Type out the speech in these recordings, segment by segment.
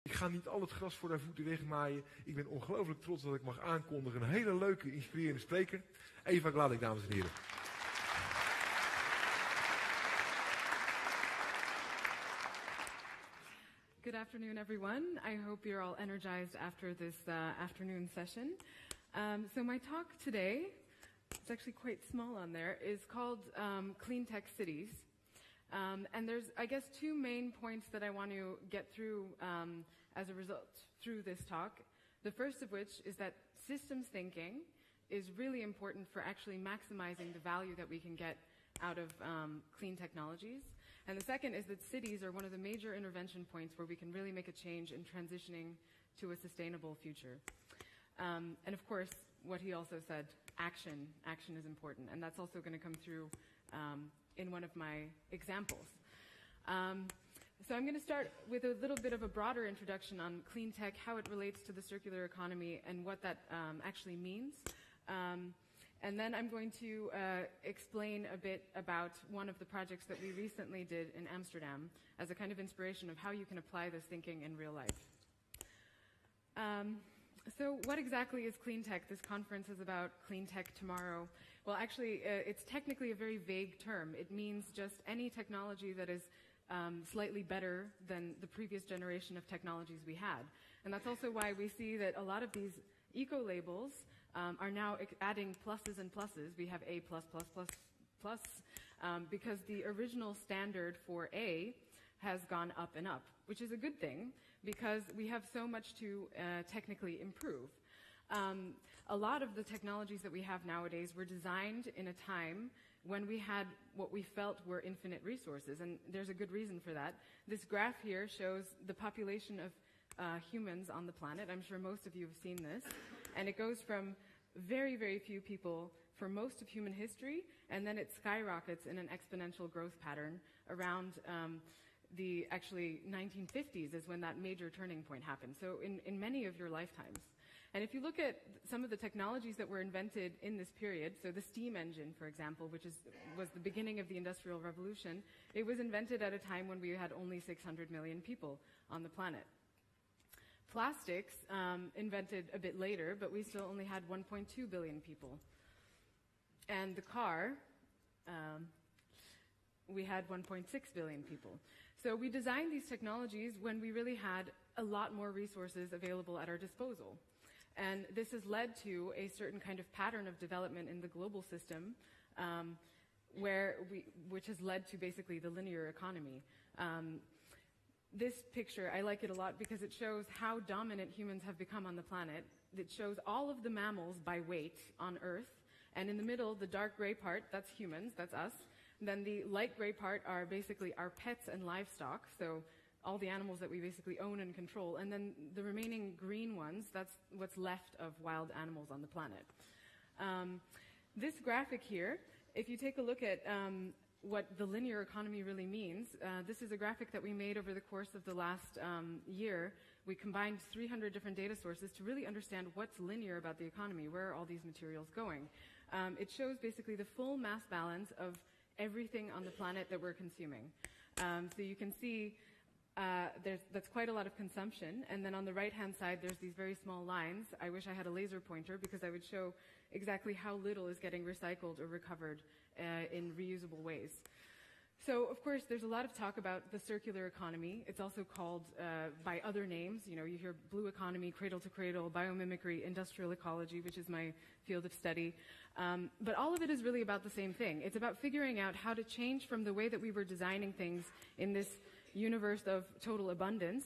Ik ga niet al het gras voor haar voeten wegmaaien. Ik ben ongelooflijk trots dat ik mag aankondigen. Een hele leuke, inspirerende spreker. Eva Gladek, dames en heren. Good afternoon, everyone. I hope you're all energized after this afternoon session. So my talk today, it's actually quite small on there, is called Cleantech Cities. And there's, I guess, two main points that I want to get through as a result through this talk. The first of which is that systems thinking is really important for actually maximizing the value that we can get out of clean technologies. And the second is that cities are one of the major intervention points where we can really make a change in transitioning to a sustainable future. And of course, what he also said, action is important. And that's also going to come through in one of my examples. So I'm going to start with a little bit of a broader introduction on clean tech, how it relates to the circular economy, and what that actually means. And then I'm going to explain a bit about one of the projects that we recently did in Amsterdam as a kind of inspiration of how you can apply this thinking in real life. So what exactly is clean tech? This conference is about Cleantech Tomorrow. Well, actually, it's technically a very vague term. It means just any technology that is slightly better than the previous generation of technologies we had. And that's also why we see that a lot of these eco-labels are now adding pluses and pluses. We have A+++++, because the original standard for A has gone up and up, which is a good thing because we have so much to technically improve. A lot of the technologies that we have nowadays were designed in a time when we had what we felt were infinite resources, and there's a good reason for that. This graph here shows the population of humans on the planet. I'm sure most of you have seen this. And it goes from very, very few people for most of human history, and then it skyrockets in an exponential growth pattern around the actually 1950s is when that major turning point happened. So in many of your lifetimes. And if you look at some of the technologies that were invented in this period, so the steam engine, for example, which was the beginning of the Industrial Revolution, it was invented at a time when we had only 600 million people on the planet. Plastics, invented a bit later, but we still only had 1.2 billion people. And the car, we had 1.6 billion people. So we designed these technologies when we really had a lot more resources available at our disposal. And this has led to a certain kind of pattern of development in the global system, which has led to basically the linear economy. This picture, I like it a lot because it shows how dominant humans have become on the planet. It shows all of the mammals by weight on Earth. And in the middle, the dark gray part, that's humans, that's us. And then the light gray part are basically our pets and livestock, so all the animals that we basically own and control. And then the remaining green ones, that's what's left of wild animals on the planet. This graphic here, if you take a look at what the linear economy really means, this is a graphic that we made over the course of the last year. We combined 300 different data sources to really understand what's linear about the economy, where are all these materials going. It shows basically the full mass balance of everything on the planet that we're consuming. So you can see that's quite a lot of consumption, and then on the right-hand side there's these very small lines. I wish I had a laser pointer because I would show exactly how little is getting recycled or recovered in reusable ways. So, of course, there's a lot of talk about the circular economy. It's also called by other names. You know, you hear blue economy, cradle to cradle, biomimicry, industrial ecology, which is my field of study. But all of it is really about the same thing. It's about figuring out how to change from the way that we were designing things in this universe of total abundance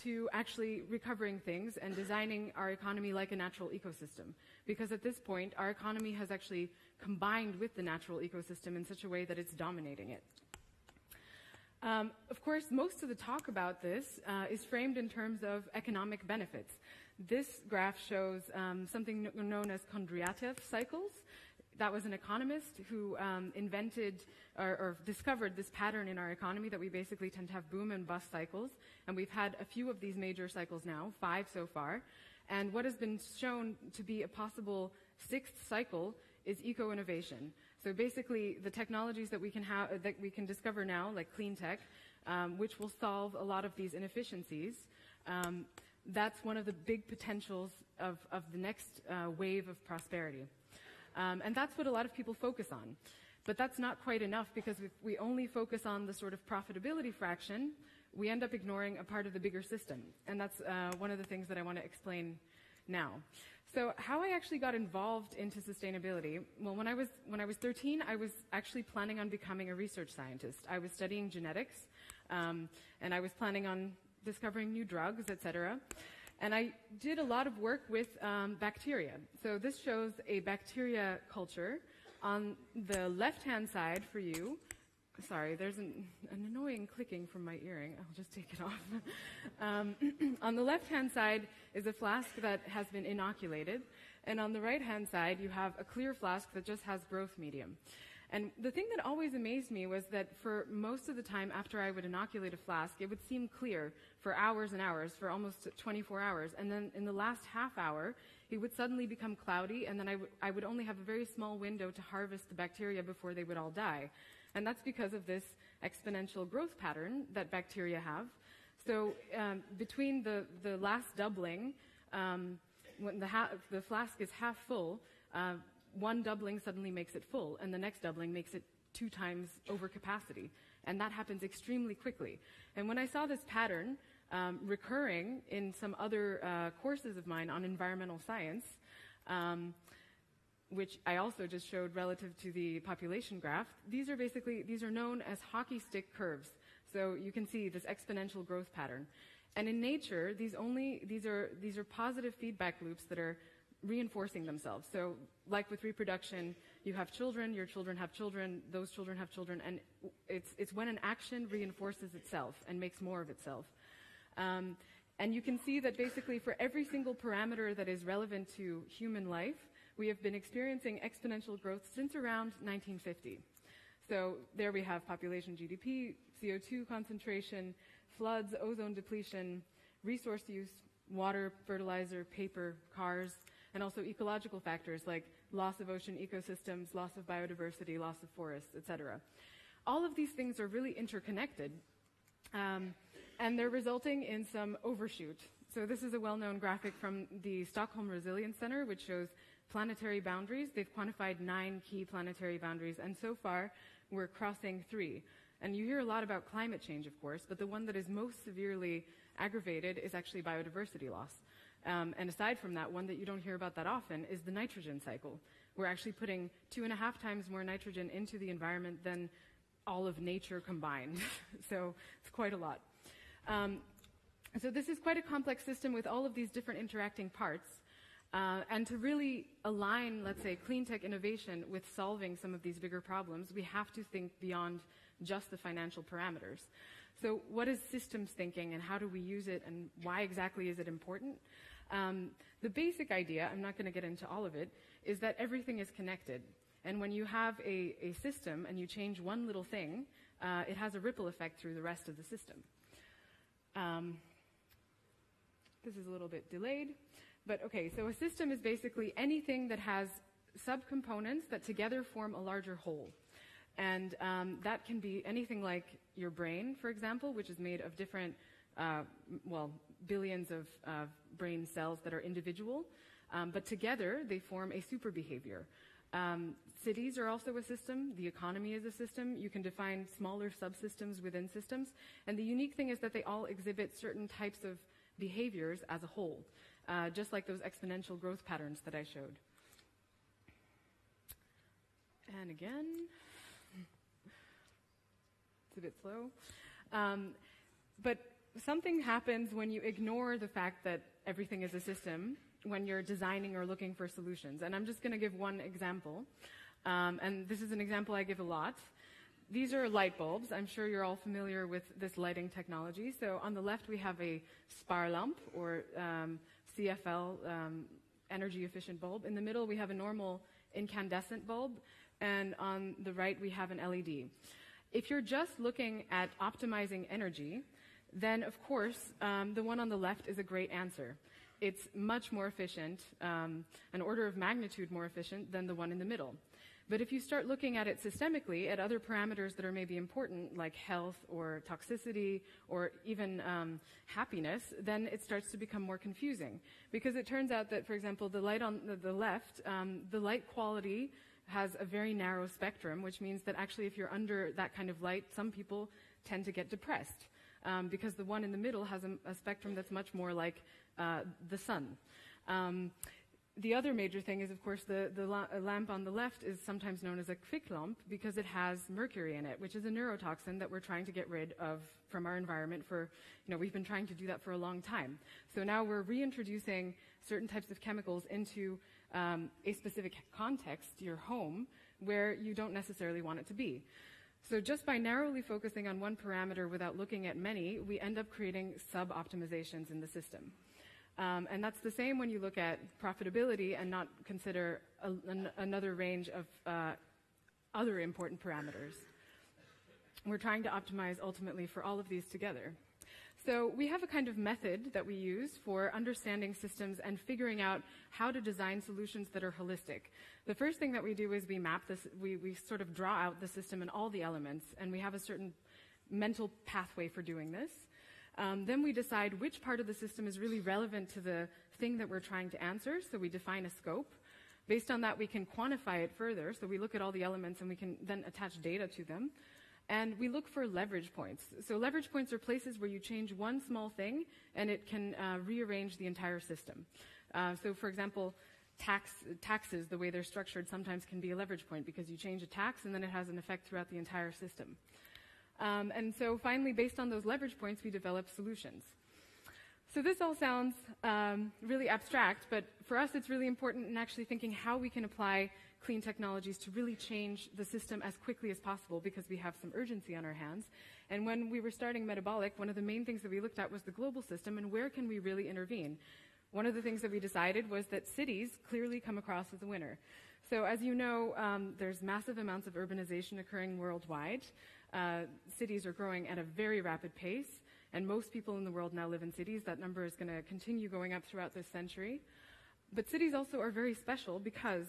to actually recovering things and designing our economy like a natural ecosystem. Because at this point, our economy has actually combined with the natural ecosystem in such a way that it's dominating it. Of course, most of the talk about this is framed in terms of economic benefits. This graph shows something known as Kondratiev cycles. That was an economist who invented or discovered this pattern in our economy that we basically tend to have boom and bust cycles. And we've had a few of these major cycles now, 5 so far. And what has been shown to be a possible 6th cycle is eco-innovation. So basically, the technologies that we can discover now, like clean tech, which will solve a lot of these inefficiencies, That's one of the big potentials of the next wave of prosperity. And that's what a lot of people focus on. But that's not quite enough, because if we only focus on the sort of profitability fraction, we end up ignoring a part of the bigger system. And that's one of the things that I want to explain now. So how I actually got involved into sustainability, well, when I was 13, I was actually planning on becoming a research scientist. I was studying genetics, and I was planning on discovering new drugs, etc. And I did a lot of work with bacteria. So this shows a bacteria culture. On the left-hand side for you, sorry, there's an annoying clicking from my earring. I'll just take it off. On the left-hand side is a flask that has been inoculated. And on the right-hand side, you have a clear flask that just has growth medium. And the thing that always amazed me was that for most of the time after I would inoculate a flask, it would seem clear for hours and hours, for almost 24 hours. And then in the last half hour, it would suddenly become cloudy, and then I would only have a very small window to harvest the bacteria before they would all die. And that's because of this exponential growth pattern that bacteria have. So between the last doubling, when the flask is half full, one doubling suddenly makes it full, and the next doubling makes it 2 times over capacity. And that happens extremely quickly. And when I saw this pattern recurring in some other courses of mine on environmental science, which I also just showed relative to the population graph, these are known as hockey stick curves. So you can see this exponential growth pattern. And in nature, these are positive feedback loops that are reinforcing themselves. So like with reproduction, you have children, your children have children, those children have children, and it's when an action reinforces itself and makes more of itself. And you can see that basically for every single parameter that is relevant to human life, we have been experiencing exponential growth since around 1950. So there we have population GDP, CO2 concentration, floods, ozone depletion, resource use, water, fertilizer, paper, cars, and also ecological factors like loss of ocean ecosystems, loss of biodiversity, loss of forests, etc. All of these things are really interconnected, and they're resulting in some overshoot. So this is a well-known graphic from the Stockholm Resilience Center, which shows planetary boundaries. They've quantified 9 key planetary boundaries, and so far we're crossing 3. And you hear a lot about climate change, of course, but the one that is most severely aggravated is actually biodiversity loss. And aside from that, one that you don't hear about that often is the nitrogen cycle. We're actually putting 2.5 times more nitrogen into the environment than all of nature combined. So it's quite a lot. So this is quite a complex system with all of these different interacting parts. And to really align, let's say, clean tech innovation with solving some of these bigger problems, we have to think beyond just the financial parameters. So what is systems thinking, and how do we use it, and why exactly is it important? The basic idea, I'm not going to get into all of it, is that everything is connected. And when you have a system and you change one little thing, it has a ripple effect through the rest of the system. This is a little bit delayed. But okay, so a system is basically anything that has subcomponents that together form a larger whole. And that can be anything like your brain, for example, which is made of different, billions of brain cells that are individual. But together, they form a super behavior. Cities are also a system. The economy is a system. You can define smaller subsystems within systems. And the unique thing is that they all exhibit certain types of behaviors as a whole, just like those exponential growth patterns that I showed. And again, it's a bit slow. But something happens when you ignore the fact that everything is a system when you're designing or looking for solutions. And I'm just going to give one example. And this is an example I give a lot. These are light bulbs. I'm sure you're all familiar with this lighting technology. So on the left, we have a spaarlamp, or CFL, energy efficient bulb. In the middle, we have a normal incandescent bulb. And on the right, we have an LED. If you're just looking at optimizing energy, then of course, the one on the left is a great answer. It's much more efficient, an order of magnitude more efficient than the one in the middle. But if you start looking at it systemically, at other parameters that are maybe important, like health or toxicity or even happiness, then it starts to become more confusing. Because it turns out that, for example, the light on the left, the light quality has a very narrow spectrum, which means that actually if you're under that kind of light, some people tend to get depressed. Because the one in the middle has a spectrum that's much more like the sun. The other major thing is, of course, the lamp on the left is sometimes known as a kwiklamp because it has mercury in it, which is a neurotoxin that we're trying to get rid of from our environment for, we've been trying to do that for a long time. So now we're reintroducing certain types of chemicals into a specific context, your home, where you don't necessarily want it to be. So just by narrowly focusing on one parameter without looking at many, we end up creating sub-optimizations in the system. And that's the same when you look at profitability and not consider another range of other important parameters. We're trying to optimize ultimately for all of these together. So we have a kind of method that we use for understanding systems and figuring out how to design solutions that are holistic. The first thing that we do is we map this, we sort of draw out the system and all the elements, and we have a certain mental pathway for doing this. Then we decide which part of the system is really relevant to the thing that we're trying to answer, so we define a scope. Based on that, we can quantify it further, so we look at all the elements and we can then attach data to them. And we look for leverage points. So leverage points are places where you change one small thing and it can rearrange the entire system. So for example, taxes, the way they're structured, sometimes can be a leverage point because you change a tax and then it has an effect throughout the entire system. And so finally, based on those leverage points, we develop solutions. So this all sounds really abstract, but for us it's really important in actually thinking how we can apply clean technologies to really change the system as quickly as possible because we have some urgency on our hands. And when we were starting Metabolic, one of the main things that we looked at was the global system and where can we really intervene. One of the things that we decided was that cities clearly come across as a winner. So as you know, there's massive amounts of urbanization occurring worldwide. Cities are growing at a very rapid pace, and most people in the world now live in cities. That number is going to continue going up throughout this century. But cities also are very special because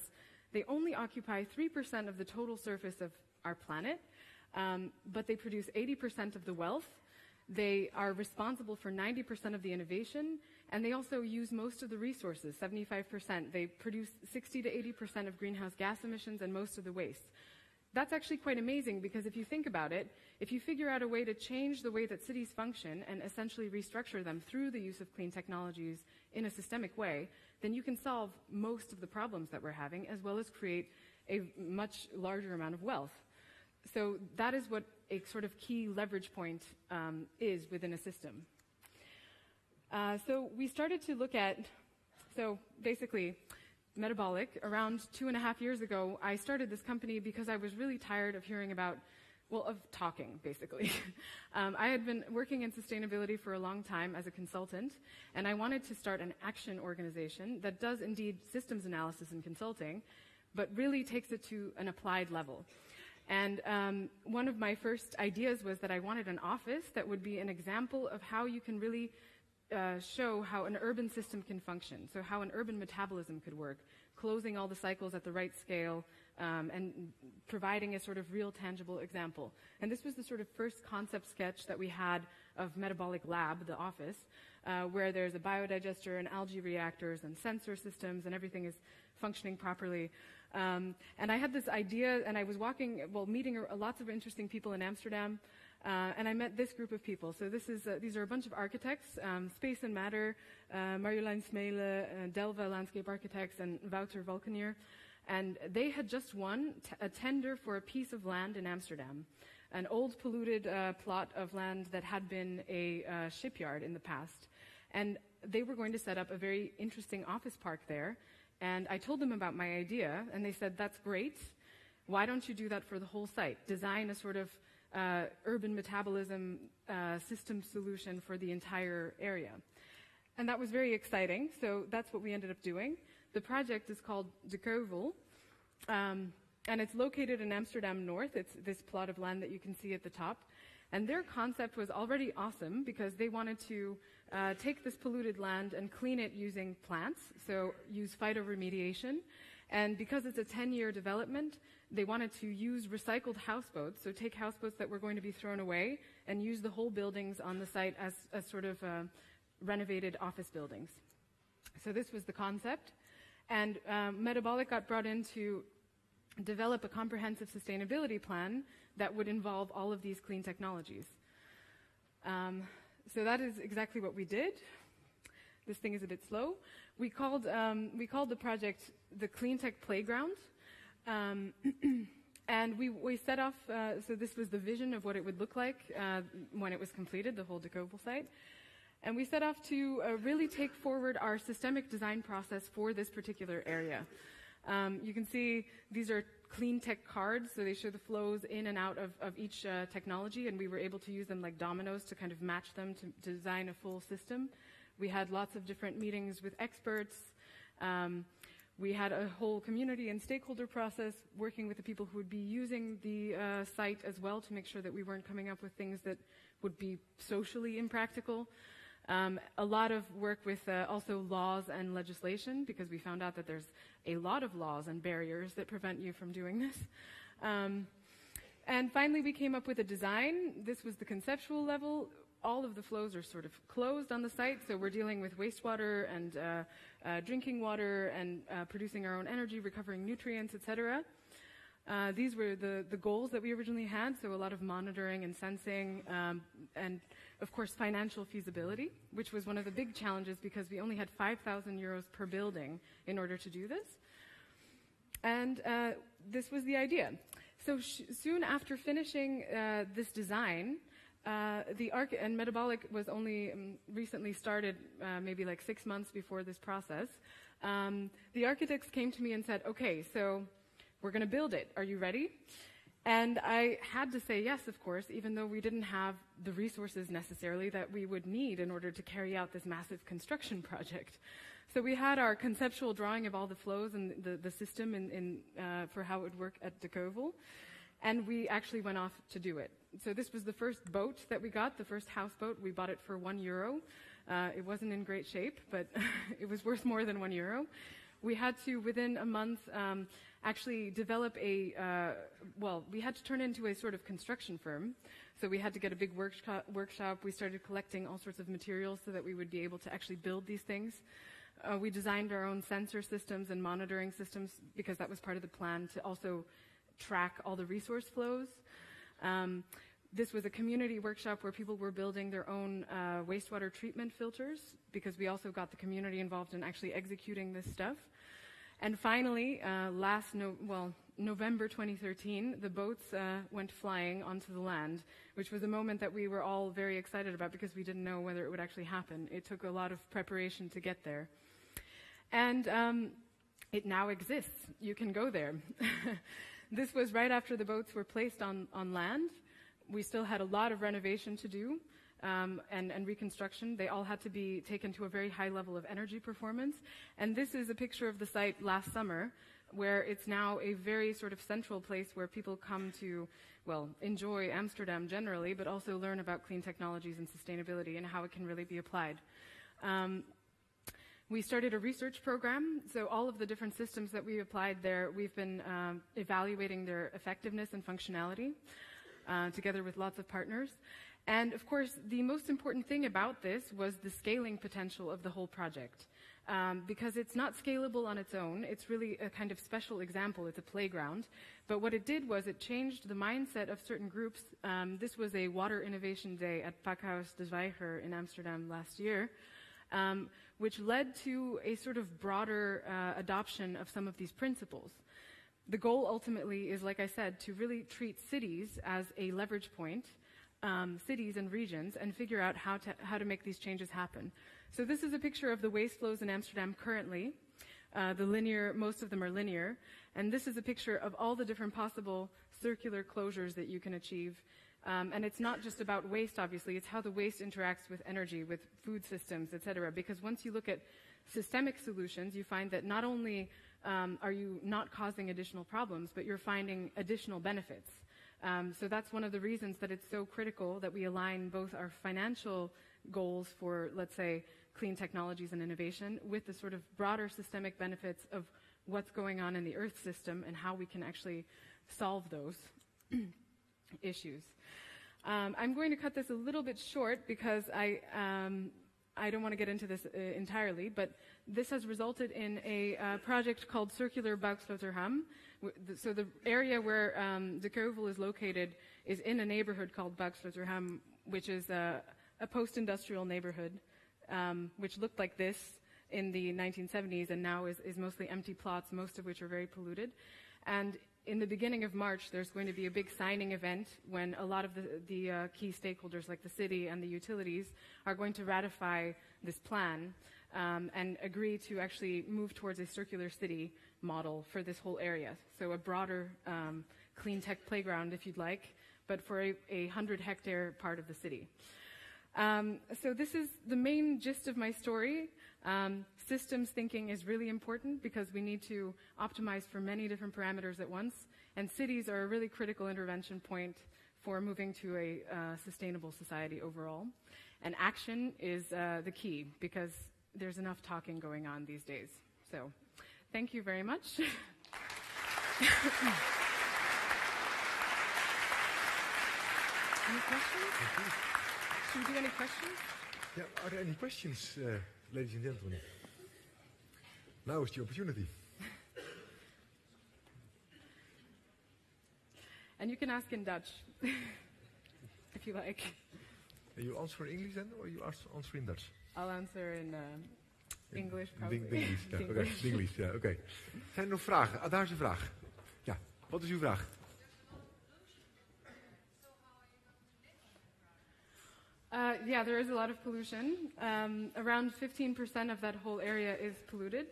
they only occupy 3% of the total surface of our planet, but they produce 80% of the wealth. They are responsible for 90% of the innovation, and they also use most of the resources, 75%. They produce 60 to 80% of greenhouse gas emissions and most of the waste. That's actually quite amazing because if you think about it, if you figure out a way to change the way that cities function and essentially restructure them through the use of clean technologies in a systemic way, then you can solve most of the problems that we're having as well as create a much larger amount of wealth. So that is what a sort of key leverage point is within a system. So we started to look at, so basically, Metabolic, around 2.5 years ago, I started this company because I was really tired of hearing about, of talking, basically. I had been working in sustainability for a long time as a consultant, and I wanted to start an action organization that does indeed systems analysis and consulting, but really takes it to an applied level. And one of my first ideas was that I wanted an office that would be an example of how you can really show how an urban system can function, so how an urban metabolism could work, closing all the cycles at the right scale, and providing a sort of real tangible example. And this was the sort of first concept sketch that we had of Metabolic Lab, the office, where there's a biodigester and algae reactors and sensor systems and everything is functioning properly. And I had this idea, and I was meeting lots of interesting people in Amsterdam, and I met this group of people. So these are a bunch of architects, Space and Matter, Marjolein Smele, Delva Landscape Architects, and Wouter Valkenier. And they had just won a tender for a piece of land in Amsterdam, an old polluted plot of land that had been a shipyard in the past. And they were going to set up a very interesting office park there. And I told them about my idea, and they said, that's great. Why don't you do that for the whole site? Design a sort of urban metabolism system solution for the entire area. And that was very exciting, so that's what we ended up doing. The project is called De Keuvel, and it's located in Amsterdam North. It's this plot of land that you can see at the top. And their concept was already awesome because they wanted to take this polluted land and clean it using plants, so use phytoremediation, And because it's a 10-year development, they wanted to use recycled houseboats, so take houseboats that were going to be thrown away and use the whole buildings on the site as sort of renovated office buildings. So this was the concept. And Metabolic got brought in to develop a comprehensive sustainability plan that would involve all of these clean technologies. So that is exactly what we did. This thing is a bit slow. We called the project the Cleantech Playground. And we set off, so this was the vision of what it would look like when it was completed, the whole De Kovel site. And we set off to really take forward our systemic design process for this particular area. You can see these are Cleantech cards, so they show the flows in and out of each technology, and we were able to use them like dominoes to kind of match them to design a full system. We had lots of different meetings with experts. We had a whole community and stakeholder process working with the people who would be using the site as well to make sure that we weren't coming up with things that would be socially impractical. A lot of work with also laws and legislation, because we found out that there's a lot of laws and barriers that prevent you from doing this. And finally, we came up with a design. This was the conceptual level. All of the flows are sort of closed on the site, so we're dealing with wastewater and drinking water and producing our own energy, recovering nutrients, etc. These were the goals that we originally had, so a lot of monitoring and sensing, and of course financial feasibility, which was one of the big challenges because we only had 5,000 euros per building in order to do this. And this was the idea. So soon after finishing this design, and Metabolic was only recently started, maybe like 6 months before this process. The architects came to me and said, okay, so we're going to build it. Are you ready? And I had to say yes, of course, even though we didn't have the resources necessarily that we would need in order to carry out this massive construction project. So we had our conceptual drawing of all the flows and the system for how it would work at De Kovel. And we actually went off to do it. So this was the first boat that we got, the first houseboat. We bought it for €1. It wasn't in great shape, but it was worth more than €1. We had to, within a month, actually develop we had to turn into a sort of construction firm. So we had to get a big workshop. We started collecting all sorts of materials so that we would be able to actually build these things. We designed our own sensor systems and monitoring systems because that was part of the plan to also track all the resource flows. This was a community workshop where people were building their own wastewater treatment filters because we also got the community involved in actually executing this stuff. And finally, November 2013, the boats went flying onto the land, which was a moment that we were all very excited about because we didn't know whether it would actually happen. It took a lot of preparation to get there. And it now exists. You can go there. This was right after the boats were placed on land. We still had a lot of renovation to do and reconstruction. They all had to be taken to a very high level of energy performance. And this is a picture of the site last summer, where it's now a very sort of central place where people come to, enjoy Amsterdam generally, but also learn about clean technologies and sustainability and how it can really be applied. We started a research program, so all of the different systems that we applied there, we've been evaluating their effectiveness and functionality together with lots of partners. And of course, the most important thing about this was the scaling potential of the whole project. Because it's not scalable on its own, it's really a kind of special example, it's a playground. But what it did was it changed the mindset of certain groups. This was a water innovation day at Pakhuis de Zwijger in Amsterdam last year. Which led to a sort of broader adoption of some of these principles. The goal ultimately is, like I said, to really treat cities as a leverage point, cities and regions, and figure out how to make these changes happen. So this is a picture of the waste flows in Amsterdam currently. Most of them are linear. And this is a picture of all the different possible circular closures that you can achieve. And it's not just about waste, obviously. It's how the waste interacts with energy, with food systems, etc. Because once you look at systemic solutions, you find that not only are you not causing additional problems, but you're finding additional benefits. So that's one of the reasons that it's so critical that we align both our financial goals for, let's say, clean technologies and innovation with the sort of broader systemic benefits of what's going on in the Earth system and how we can actually solve those issues. I'm going to cut this a little bit short because I don't want to get into this entirely, but this has resulted in a project called Circular Buiksloterham. So the area where De Keuvel is located is in a neighborhood called Buiksloterham, which is a post-industrial neighborhood, which looked like this in the 1970s and now is mostly empty plots, most of which are very polluted. And in the beginning of March, there's going to be a big signing event when a lot of the key stakeholders, like the city and the utilities, are going to ratify this plan and agree to actually move towards a circular city model for this whole area. So a broader clean tech playground, if you'd like, but for a 100-hectare part of the city. So this is the main gist of my story. Systems thinking is really important because we need to optimize for many different parameters at once, and cities are a really critical intervention point for moving to a sustainable society overall. And action is the key because there's enough talking going on these days. So thank you very much. Any questions? Should we do any questions? Yeah, are there any questions, ladies and gentlemen? Now is the opportunity. And you can ask in Dutch, if you like. You answer in English then, or you answer in Dutch? I'll answer in English, probably. English, ja, oké. English, ja, oké. Zijn er nog vragen? Ah, daar is een vraag. Ja, wat is uw vraag? Yeah, there is a lot of pollution. Around 15% of that whole area is polluted,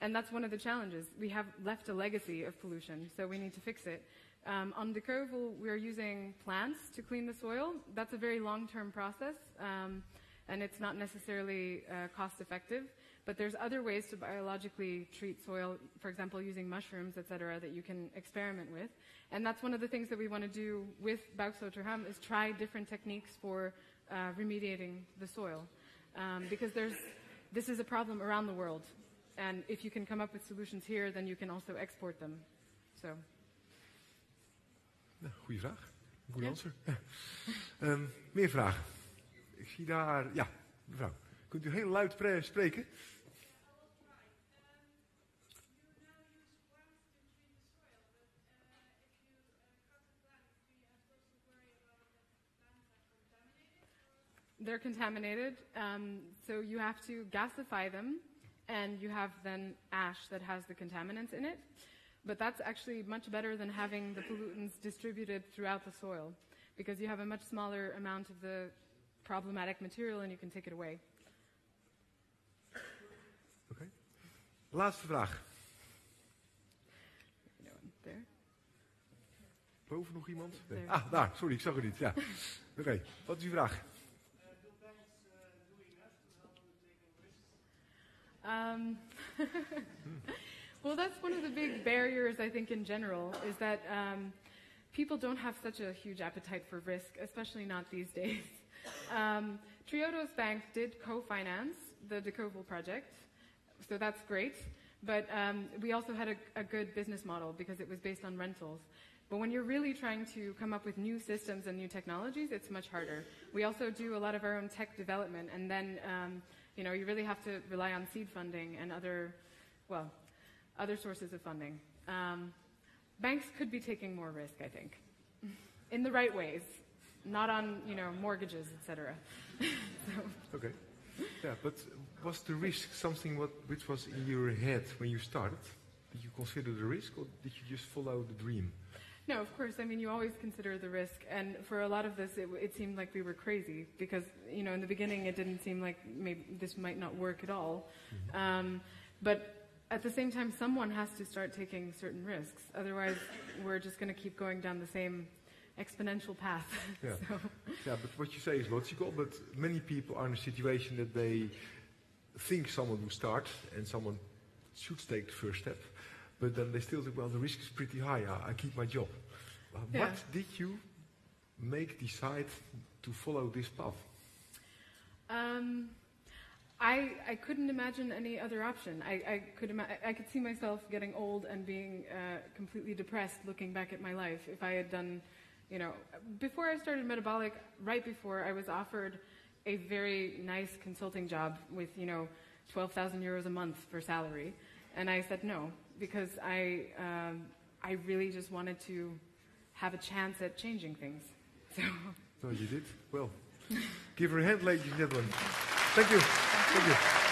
and that's one of the challenges. We have left a legacy of pollution, so we need to fix it. On De Keuvel, we are using plants to clean the soil. That's a very long-term process, and it's not necessarily cost-effective. But there's other ways to biologically treat soil, for example, using mushrooms, etc., that you can experiment with. And that's one of the things that we want to do with Buiksloterham is try different techniques for remediating the soil. Because this is a problem around the world. And if you can come up with solutions here, then you can also export them. So. Nou, goeie vraag. Goede answer. Ja. Meer vragen? Ik zie daar... Ja, mevrouw. Kunt u heel luid spreken? They're contaminated, so you have to gasify them, and you have then ash that has the contaminants in it. But that's actually much better than having the pollutants distributed throughout the soil, because you have a much smaller amount of the problematic material and you can take it away. Oké. Laatste vraag. There. Boven nog iemand? Nee. Ah, daar. Sorry, ik zag het niet. Ja. Oké. Wat is uw vraag? Well, that's one of the big barriers, I think, in general, is that people don't have such a huge appetite for risk, especially not these days. Triodos Bank did co-finance the De Keuvel project, so that's great. But we also had a good business model because it was based on rentals. But when you're really trying to come up with new systems and new technologies, it's much harder. We also do a lot of our own tech development, and then you really have to rely on seed funding and other sources of funding. Banks could be taking more risk, I think, in the right ways, not on mortgages, etc. Okay. Yeah, but was the risk something which was in your head when you started? Did you consider the risk, or did you just follow the dream? No, of course. I mean, you always consider the risk, and for a lot of this, it seemed like we were crazy because, in the beginning, it didn't seem like maybe this might not work at all. Mm-hmm. But at the same time, someone has to start taking certain risks. Otherwise, we're just going to keep going down the same exponential path. Yeah. So. Yeah, but what you say is logical, but many people are in a situation that they think someone will start and someone should take the first step. But then they still think, well, the risk is pretty high. I keep my job. Yeah. What did you decide to follow this path? I couldn't imagine any other option. I could see myself getting old and being completely depressed looking back at my life if I had done, before I started Metabolic, right before, I was offered a very nice consulting job with, 12,000 euros a month for salary. And I said no, because I really just wanted to have a chance at changing things. So you did? Well, give her a hand, ladies and gentlemen. Thank you. Thank you.